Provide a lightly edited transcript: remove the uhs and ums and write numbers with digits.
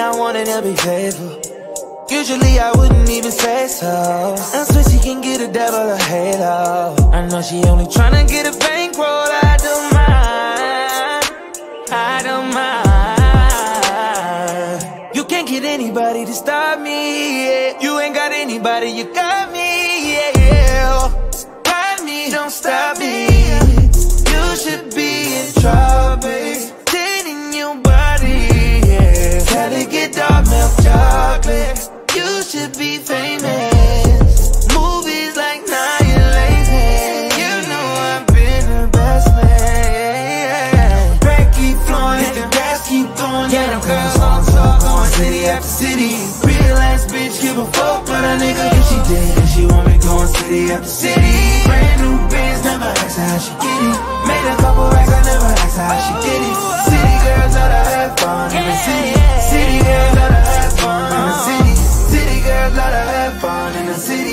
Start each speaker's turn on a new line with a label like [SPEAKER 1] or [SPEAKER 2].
[SPEAKER 1] I wanted to be faithful. Usually I wouldn't even say so. I swear she can get a devil a halo. I know she only tryna get a bankroll. I don't mind, I don't mind. You can't get anybody to stop me, yeah. You ain't got anybody, you got me, yeah. Ride me, don't stop me. You should be in trouble. Dating your body, yeah. Gotta get dark milk chocolate. You should be famous. Movies like Now You're Lazy. You know I've been the best man. Back keep flowing, the gas keep going. Yeah, them girls on top, going city after city. Real ass bitch, give a fuck but a nigga if she did. And she want me going city after city. Brand new bands, never ask her how she get it. Made a couple racks, I never asked her how she did it. City girls love to have fun in the city. City girls love to have fun in the city. City girls love to have fun in the city.